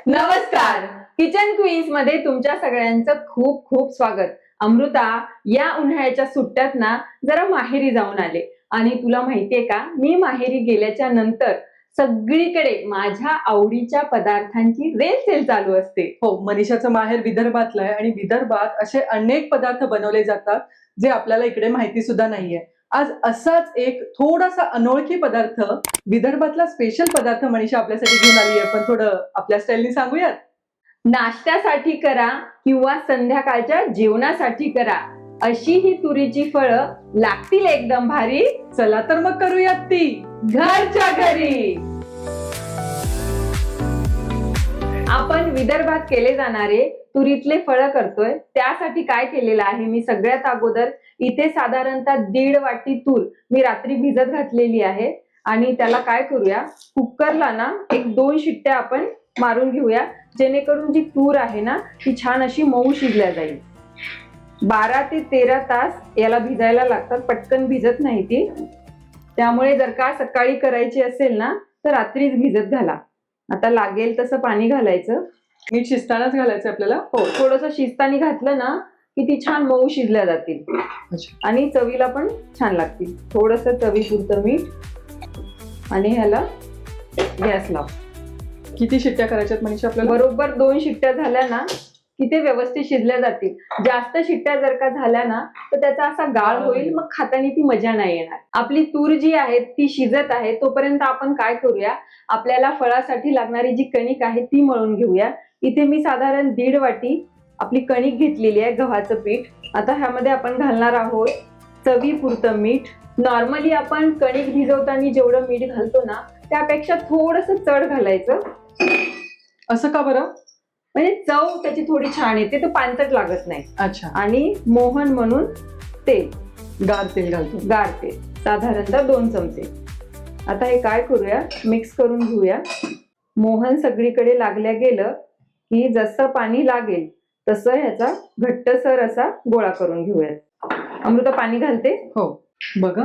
नमस्कार. Kitchen queens मध्ये तुमच्या सगळ्यांचं खूप खूप स्वागत. अमृता, या उन्हाळ्याच्या सुट्ट्यात ना जरा माहेरी जाऊन आले आणि तुला माहितीये का, मी माहेरी गेल्याच्या नंतर सगळीकडे माझ्या आवडीच्या पदार्थांची रेलचेल चालू असते. हो, मनीषाचं माहेर विदर्भातलं आहे आणि विदर्भात असे अनेक पदार्थ बनवले जातात जे आपल्याला इकडे माहिती सुद्धा नाहीये. आज असाच एक थोडासा अनोळखी पदार्थ, विदर्भातला स्पेशल पदार्थ मनीषा आपल्यासाठी घेऊन आली आहे. पण थोडं आपल्या स्टाईलनी सांगूयात. नाश्त्यासाठी करा किंवा संध्याकाळच्या जेवणासाठी करा, अशी ही तुरीची फळं लागतील एकदम भारी. चला तर मग करूयात ती घरच्या घरी. आपण विदर्भात केले जाणारे तुरीतले फळं करतोय. त्यासाठी काय केलेलं आहे, मी सगळ्यात अगोदर इथे साधारणतः 1.5 वाटी तूर मी रात्री भिजत घातलेली आहे आणि त्याला काय करूया, कुकरला ना 1-2 शिट्ट्या आपण मारून घेऊया, जेणेकरून जी तूर आहे ना ती छान अशी मऊ शिजल्या जाईल. 12 ते 13 तास याला भिजायला लागतात, पटकन भिजत नाही ती. त्यामुळे जर का सकाळी करायची असेल ना तर रात्रीच भिजत घाला. आता लागेल तसं पाणी घालायचं. मीठ शिजतानाच घालायचं आपल्याला. हो, थोडंसं शिजतानी घातलं ना की ती छान मऊ शिजल्या जातील आणि चवीला पण छान लागतील. थोडंसं चवीपुरतं मीठ आणि ह्याला गॅस लाव. किती शिट्ट्या करायच्यात मनीषा आपल्याला? बरोबर 2 शिट्ट्या झाल्या ना की ते व्यवस्थित शिजल्या जातील. जास्त शिट्ट्या जर का झाल्या ना तर त्याचा असा गाळ होईल, मग खाताना ती मजा नाही येणार. आपली तूर जी आहे ती शिजत आहे, तोपर्यंत आपण काय करूया, आपल्याला फळासाठी लागणारी जी कणिक आहे ती मळून घेऊया. इथे मी साधारण 1.5 वाटी आपली कणिक घेतलेली आहे, गव्हाचं पीठ. आता ह्यामध्ये आपण घालणार आहोत चवीपुरतं मीठ. नॉर्मली आपण कणिक भिजवताना जेवढं मीठ घालतो ना त्यापेक्षा थोडंसं चढ घालायचं. असं का बरं? म्हणजे चव त्याची थोडी छान येते, तर पानसट लागत नाही. अच्छा. आणि मोहन म्हणून तेल, गार तेल घालतो. गार तेल साधारणतः 2 चमचे. आता हे काय करूया, मिक्स करून घेऊया. मोहन सगळीकडे लागल्या गेलं की जसं पाणी लागेल तसं ह्याचा घट्टसर असा गोळा करून घेऊयात. अमृता, पाणी घालते. हो, बघा.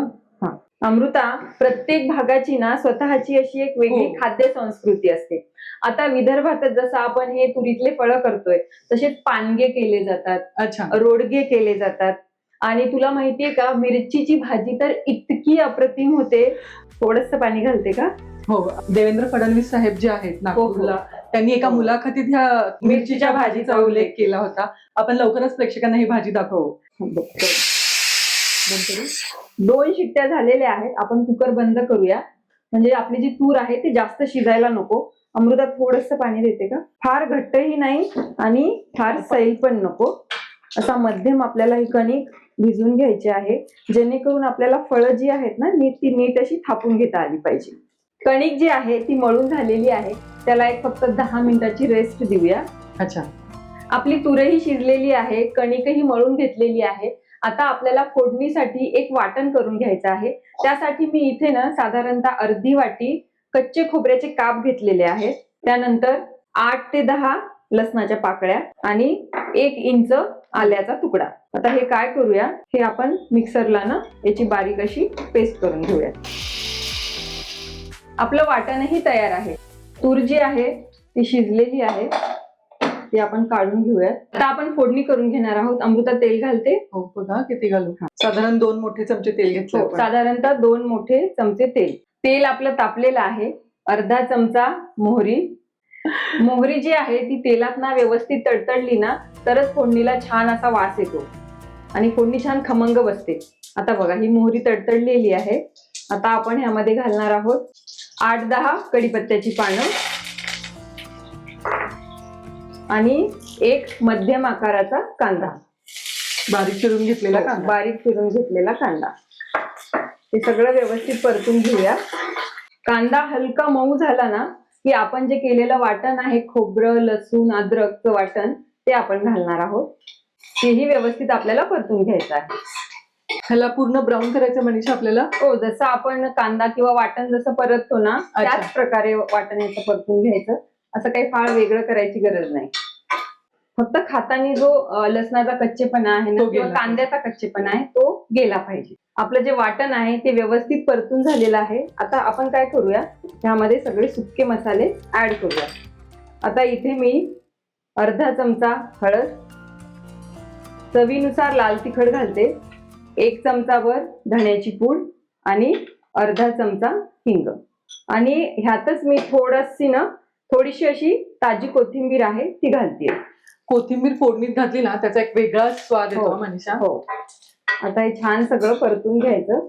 अमृता, प्रत्येक भागाची ना स्वतःची अशी एक वेगळी खाद्य संस्कृती असते. आता विदर्भात जसं आपण हे तुरीतले फळं करतोय तसेच पानगे केले जातात. अच्छा. रोडगे केले जातात. आणि तुला माहितीये का, मिरचीची भाजी तर इतकी अप्रतिम होते. थोडंसं पाणी घालते का? हो, देवेंद्र फडणवीस साहेब जे आहेत नागपूरला, त्यांनी एका मुलाखतीत ह्या मिरचीच्या भाजीचा उल्लेख केला होता. आपण लवकरच प्रेक्षकांना ही भाजी दाखवू. 2 शिट्ट्या झालेल्या आहेत. आपण कुकर बंद करूया, म्हणजे आपली जी तूर आहे ती जास्त शिजायला नको. अमृता, थोडंसं पाणी देते का? फार घट्टही नाही आणि फार सैल पण नको. असा मध्यम आपल्याला ही कणिक भिजून घ्यायची आहे, जेणेकरून आपल्याला फळं जी आहेत ना ती नीट अशी थापून घेता आली पाहिजे. कणिक जी आहे ती मळून झालेली आहे, त्याला एक फक्त 10 मिनिटाची रेस्ट देऊया. अच्छा. आपली तुरही शिजलेली आहे, कणिकही मळून घेतलेली आहे. आता आपल्याला फोडणीसाठी एक वाटण करून घ्यायचं आहे. त्यासाठी मी इथे ना साधारणतः अर्धी वाटी कच्चे खोबऱ्याचे काप घेतलेले आहेत. त्यानंतर 8 ते 10 लसणाच्या पाकळ्या आणि 1 इंच आल्याचा तुकडा. आता हे काय करूया, हे आपण मिक्सरला ना याची बारीक अशी पेस्ट करून घेऊया. आपलं वाटणही तयार आहे. तूर जी आहे ती शिजलेली आहे, ती आपण काढून घेऊयात. आता आपण फोडणी करून घेणार आहोत. अमृता, तेल घालते. हो, बघा किती घालू. साधारण 2 मोठे चमचे तेल घेतले. साधारणतः 2 मोठे चमचे तेल. तेल आपलं तापलेलं आहे. अर्धा चमचा मोहरी. मोहरी जी आहे ती तेलात ना व्यवस्थित तडतडली ना तरच फोडणीला छान असा वास येतो आणि फोडणी छान खमंग बसते. आता बघा, ही मोहरी तडतडलेली आहे. आता आपण ह्यामध्ये घालणार आहोत 8-10 कढीपत्त्याची पानं आणि 1 मध्यम आकाराचा कांदा, बारीक चिरून घेतलेला कांदा. बारीक चिरून घेतलेला कांदा. हे सगळं व्यवस्थित परतून घेऊया. कांदा हलका मऊ झाला ना की आपण जे केलेलं वाटण आहे, खोबरं, लसूण, अद्रकचं वाटण, ते आपण घालणार आहोत. तेही व्यवस्थित आपल्याला परतून घ्यायचं आहे. ह्याला पूर्ण ब्राऊन करायचं मनीषा आपल्याला? हो, जसं आपण कांदा किंवा वाटण जसं परततो ना त्याच प्रकारे वाटण याचं परतून घ्यायचं. असं काही फार वेगळं करायची गरज नाही. फक्त खाताना जो लसणाचा कच्चेपणा आहे ना किंवा कांद्याचा कच्चेपणा आहे तो गेला पाहिजे. आपलं जे वाटण आहे ते व्यवस्थित परतून झालेलं आहे. आता आपण काय करूया, ह्यामध्ये सगळे सुके मसाले ऍड करूया. आता इथे मी अर्धा चमचा हळद, चवीनुसार लाल तिखट घालते, 1 चमचाभर धण्याची पूड आणि अर्धा चमचा हिंग. आणि ह्यातच मी थोडीशी अशी ताजी कोथिंबीर आहे ती घालते. कोथिंबीर फोडणीत घातली ना त्याचा एक वेगळाच स्वाद येतो हो. मनीषा. हो, आता हे छान सगळं परतून घ्यायचं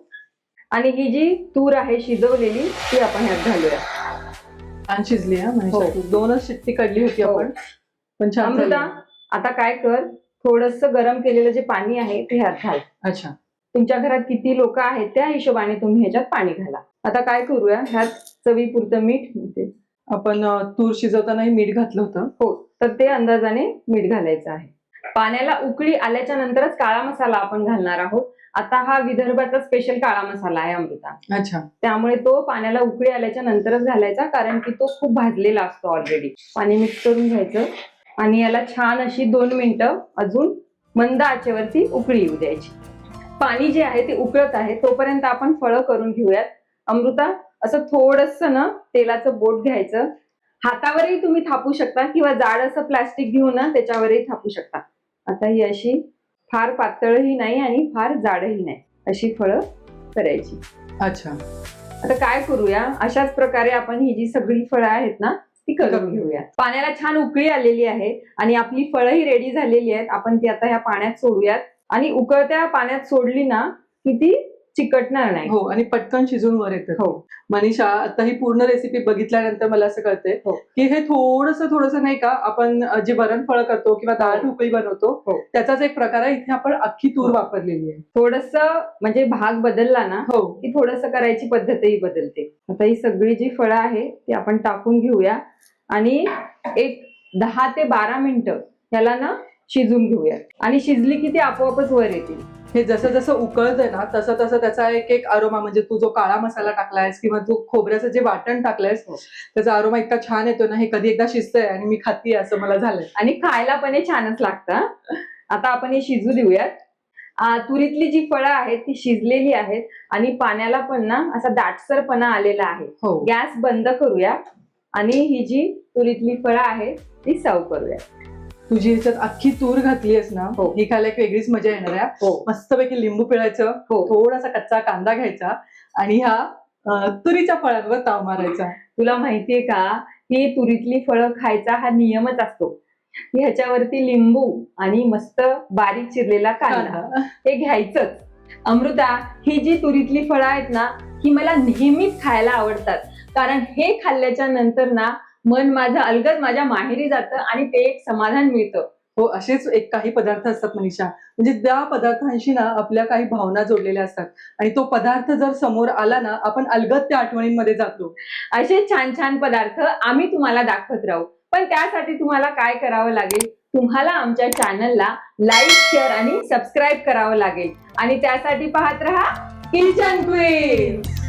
आणि ही जी तूर आहे शिजवलेली ती आपण ह्यात घालूया. छान शिजली हा मनीषा. हो. 2च शिट्टी काढली होती हो. आपण, पण छान अमृता, झाली. आता काय कर, थोडस गरम केलेलं जे पाणी आहे ते ह्यात घाल. अच्छा. तुमच्या घरात किती लोक आहेत त्या हिशोबाने तुम्ही ह्याच्यात पाणी घाला. आता काय करूया, ह्यात चवीपुरतं मीठ म्हणते. आपण तूर शिजवतानाही मीठ घातलं होतं. हो, तर ते अंदाजाने मीठ घालायचं आहे. पाण्याला उकळी आल्याच्या नंतरच काळा मसाला आपण घालणार आहोत. आता हा विदर्भाचा स्पेशल काळा मसाला आहे अमृता, अच्छा. त्यामुळे तो पाण्याला उकळी आल्याच्या नंतरच घालायचा, कारण की तो खूप भाजलेला असतो ऑलरेडी. पाणी मिक्स करून घ्यायचं आणि याला छान अशी 2 मिनिटं अजून मंद आचेवरती उकळी येऊ द्यायची. पाणी जे आहे ते उकळत आहे तोपर्यंत आपण फळं करून घेऊयात. अमृता, असं थोडंसं ना तेलाचं बोट घ्यायचं, हातावरही तुम्ही थापू शकता किंवा जाड असं प्लास्टिक घेऊन ना त्याच्यावरही थापू शकता. आता ही अशी फार पातळही नाही आणि फार जाडही नाही अशी फळं करायची. अच्छा. आता काय करूया, अशाच प्रकारे आपण ही जी सगळी फळं आहेत ना ती करून घेऊया. पाण्याला छान उकळी आलेली आहे आणि आपली फळंही रेडी झालेली आहेत. आपण ती आता ह्या पाण्यात सोडूयात आणि उकळत्या पाण्यात सोडली ना की ती चिकटणार नाही. हो, आणि पटकन शिजून वर येतं. हो. मनीषा, आता ही पूर्ण रेसिपी बघितल्यानंतर मला असं कळतंय हो. की हे थोडंसं नाही का, आपण जे वरण फळ करतो किंवा डाळ हो. ढोकळी बनवतो हो. त्याचाच एक प्रकार आहे. इथे आपण अख्खी तूर हो. वापरलेली आहे. थोडंसं म्हणजे भाग बदलला ना हो. की थोडंसं करायची पद्धतही बदलते. आता ही सगळी जी फळं आहे ती आपण टाकून घेऊया आणि एक 10 ते 12 मिनिटं याला ना शिजून घेऊया. आणि शिजली की ती आपोआपच वर येतील. हे जसं जसं उकळतंय ना तसं तसं त्याचा एक अरोमा, म्हणजे तू जो काळा मसाला टाकलायस किंवा तू खोबऱ्याचं जे वाटण टाकलंयस हो. त्याचा अरोमा इतका छान येतो ना, हे कधी एकदा शिजतंय आणि मी खातीये असं मला झालंय. आणि खायला पण हे छानच लागतं. आता आपण हे शिजू देऊयात. तुरीतली जी फळं आहेत ती शिजलेली आहेत आणि पाण्याला पण ना असा दाटसरपणा आलेला आहे. हो. गॅस बंद करूया आणि ही जी तुरीतली फळं आहेत ती सर्व करूया. तुझी ह्याच्यात अख्खी तूर घातलीयस ना, हो. ही खायला एक वेगळीच मजा येणार आहे. हो. मस्तपैकी लिंबू पिळायचं, हो. थोडासा कच्चा कांदा घ्यायचा आणि ह्या तुरीच्या फळांवर ताव मारायचा. तुला माहितीये का, ही तुरीतली फळं खायचा हा नियमच असतो. ह्याच्यावरती लिंबू आणि मस्त बारीक चिरलेला कांदा हे घ्यायचंच. अमृता, ही जी तुरीतली फळं आहेत ना ही मला नेहमीच खायला आवडतात, कारण हे खाल्ल्याच्या नंतर ना मन माझं अलगद माझ्या माहेरी जातं आणि ते एक समाधान मिळतं. हो, असेच एक काही पदार्थ असतात मनीषा, म्हणजे त्या पदार्थांशी ना आपल्या काही भावना जोडलेल्या असतात आणि तो पदार्थ जर समोर आला ना आपण अलगद त्या आठवणींमध्ये जातो. असे छान छान पदार्थ आम्ही तुम्हाला दाखवत राहू, पण त्यासाठी तुम्हाला काय करावं लागेल, तुम्हाला आमच्या चॅनलला लाईक, शेअर आणि सबस्क्राईब करावं लागेल आणि त्यासाठी पाहत रहा किचन क्वीन्स.